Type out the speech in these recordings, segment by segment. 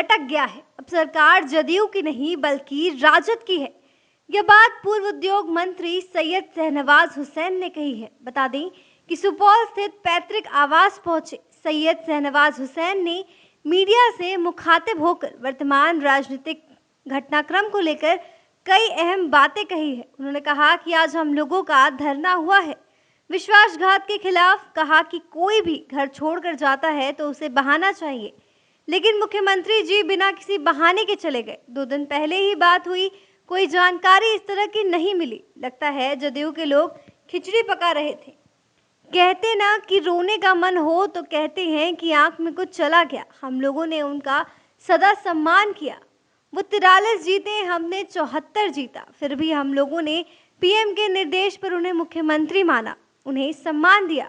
लटक गया है। अब सरकार जदयू की नहीं बल्कि राजद की है। यह बात पूर्व उद्योग मंत्री सैयद शाहनवाज हुसैन ने कही है। बता दें कि सुपौल स्थित पैतृक आवास पहुंचे सैयद शाहनवाज हुसैन ने मीडिया से मुखातिब होकर वर्तमान राजनीतिक घटनाक्रम को लेकर कई अहम बातें कही है। उन्होंने कहा कि आज हम लोगों का धरना हुआ है विश्वासघात के खिलाफ। कहा कि कोई भी घर छोड़कर जाता है तो उसे बहाना चाहिए, लेकिन मुख्यमंत्री जी बिना किसी बहाने के चले गए। 2 दिन पहले ही बात हुई, कोई जानकारी इस तरह की नहीं मिली। लगता है जदयू के लोग खिचड़ी पका रहे थे। कहते ना कि रोने का मन हो तो कहते हैं कि आंख में कुछ चला गया। हम लोगों ने उनका सदा सम्मान किया। वो 43 जीते, हमने 74 जीता। फिर भी हम लोगों ने पीएम के निर्देश पर उन्हें मुख्यमंत्री माना, उन्हें सम्मान दिया।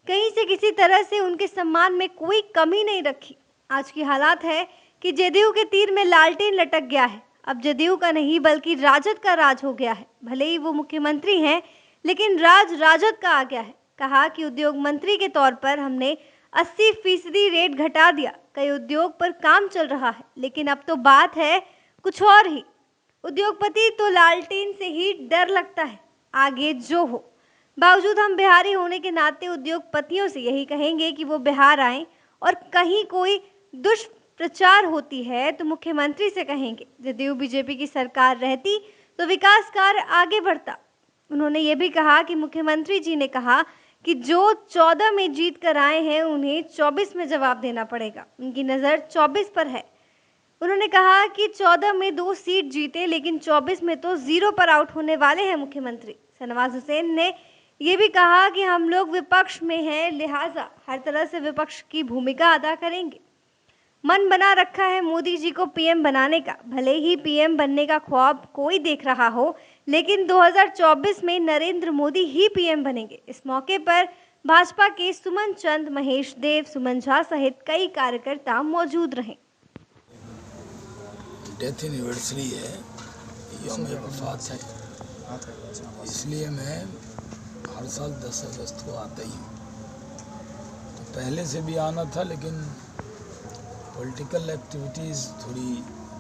कहीं से किसी तरह से उनके सम्मान में कोई कमी नहीं रखी। आज की हालात है कि जदयू के तीर में लालटेन लटक गया है। अब जदयू का नहीं बल्कि राजद का राज हो गया है। भले ही वो मुख्यमंत्री हैं, लेकिन राज राजद का आ गया है। कहा कि उद्योग मंत्री के तौर पर हमने 80% रेट घटा दिया। कई उद्योग पर काम चल रहा है, लेकिन अब तो बात है कुछ और ही। उद्योगपति तो लालटेन से ही डर लगता है, आगे जो हो। बावजूद हम बिहारी होने के नाते उद्योगपतियों से यही कहेंगे कि वो बिहार आएं, और कहीं कोई दुष्प्रचार होती है तो मुख्यमंत्री से कहेंगे। जदयू बीजेपी की सरकार रहती तो विकास कार्य आगे बढ़ता। उन्होंने ये भी कहा कि मुख्यमंत्री जी ने कहा कि जो 14 में जीत कर आए हैं उन्हें 24 में जवाब देना पड़ेगा। उनकी नज़र 24 पर है। उन्होंने कहा कि 14 में 2 सीट जीते, लेकिन 24 में तो 0 पर आउट होने वाले हैं मुख्यमंत्री। शाहनवाज हुसैन ने ये भी कहा कि हम लोग विपक्ष में हैं, लिहाजा हर तरह से विपक्ष की भूमिका अदा करेंगे। मन बना रखा है मोदी जी को पीएम बनाने का। भले ही पीएम बनने का ख्वाब कोई देख रहा हो, लेकिन 2024 में नरेंद्र मोदी ही पीएम बनेंगे। इस मौके पर भाजपा के सुमन चंद, महेश देव, सुमन झा सहित कई कार्यकर्ता मौजूद रहे। डेथ एनिवर्सरी है, यौम वफात है, इसलिए मैं हर साल 10 अगस्त को आता ही हूँ। तो पहले से भी आना था, लेकिन पॉलिटिकल एक्टिविटीज़ थोड़ी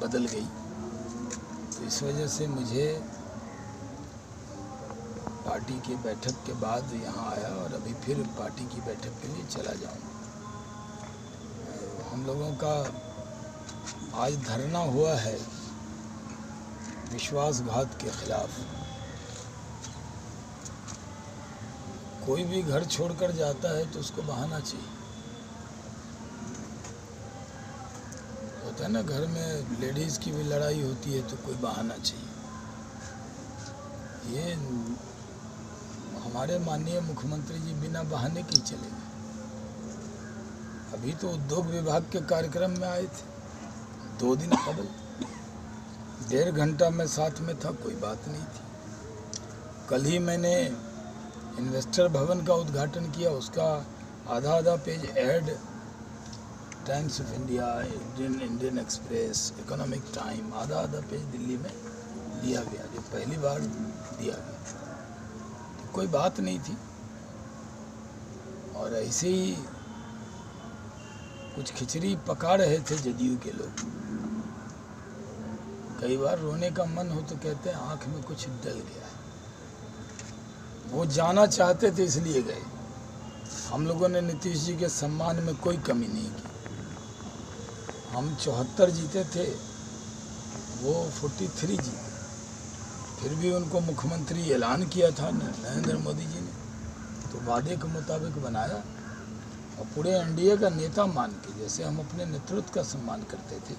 बदल गई, तो इस वजह से मुझे पार्टी की बैठक के बाद यहाँ आया और अभी फिर पार्टी की बैठक के लिए चला जाऊँगा। हम लोगों का आज धरना हुआ है विश्वासघात के खिलाफ। कोई भी घर छोड़कर जाता है तो उसको बहाना चाहिए। होता है ना, घर में लेडीज़ की भी लड़ाई होती है तो कोई बहाना चाहिए। ये हमारे माननीय मुख्यमंत्री जी बिना बहाने के ही चले गए। अभी तो उद्योग विभाग के कार्यक्रम में आए थे, 2 दिन कबल 1.5 घंटा मैं साथ में था, कोई बात नहीं थी। कल ही मैंने इन्वेस्टर भवन का उद्घाटन किया, उसका आधा page add times of India, Indian express, economic time, आधा पेज दिल्ली में दिया गया, जो पहली बार दिया गया। कोई बात नहीं थी। और ऐसे ही कुछ खिचड़ी पका रहे थे जदयू के लोग। कई बार रोने का मन हो तो कहते हैं आंख में कुछ डल गया है। वो जाना चाहते थे इसलिए गए। हम लोगों ने नीतीश जी के सम्मान में कोई कमी नहीं की। हम 74 जीते थे, वो 43 जीते। फिर भी उनको मुख्यमंत्री ऐलान किया था नरेंद्र मोदी जी ने, तो वादे के मुताबिक बनाया और पूरे एनडीए का नेता मान के, जैसे हम अपने नेतृत्व का सम्मान करते थे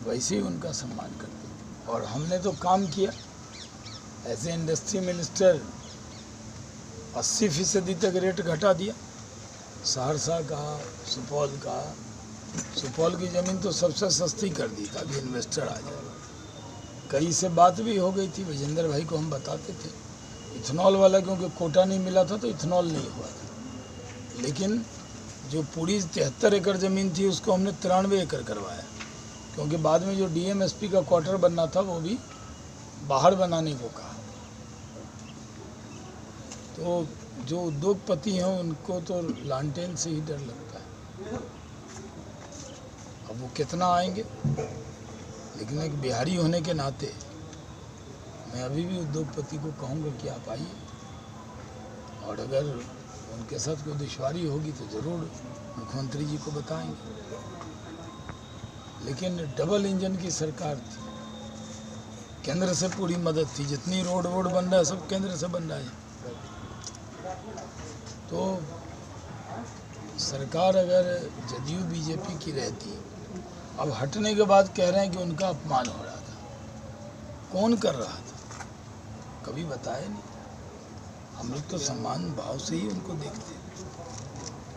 वैसे ही उनका सम्मान करते थे। और हमने तो काम किया। एज ए इंडस्ट्री मिनिस्टर 80% तक रेट घटा दिया। सहरसा का, सुपौल का, सुपौल की ज़मीन तो सबसे सस्ती कर दी ताकि इन्वेस्टर आ जाए। कई से बात भी हो गई थी, विजेंद्र भाई को हम बताते थे इथेनॉल वाला, क्योंकि कोटा नहीं मिला था तो इथेनॉल नहीं हुआ था। लेकिन जो पूरी 73 एकड़ ज़मीन थी उसको हमने 93 एकड़ करवाया, क्योंकि बाद में जो डीएमएसपी का क्वार्टर बनना था वो भी बाहर बनाने को कहा। तो जो उद्योगपति हैं उनको तो लालटेन से ही डर लगता है। अब वो कितना आएंगे, लेकिन एक बिहारी होने के नाते मैं अभी भी उद्योगपति को कहूँगा कि आप आइए, और अगर उनके साथ कोई दुश्वारी होगी तो ज़रूर मुख्यमंत्री जी को बताएंगे। लेकिन डबल इंजन की सरकार थी, केंद्र से पूरी मदद थी, जितनी रोड बन रहा है सब केंद्र से बन रहा है। तो सरकार अगर जदयू बीजेपी की रहती, अब हटने के बाद कह रहे हैं कि उनका अपमान हो रहा था, कौन कर रहा था, कभी बताया नहीं। हम लोग तो सम्मान भाव से ही उनको देखते थे।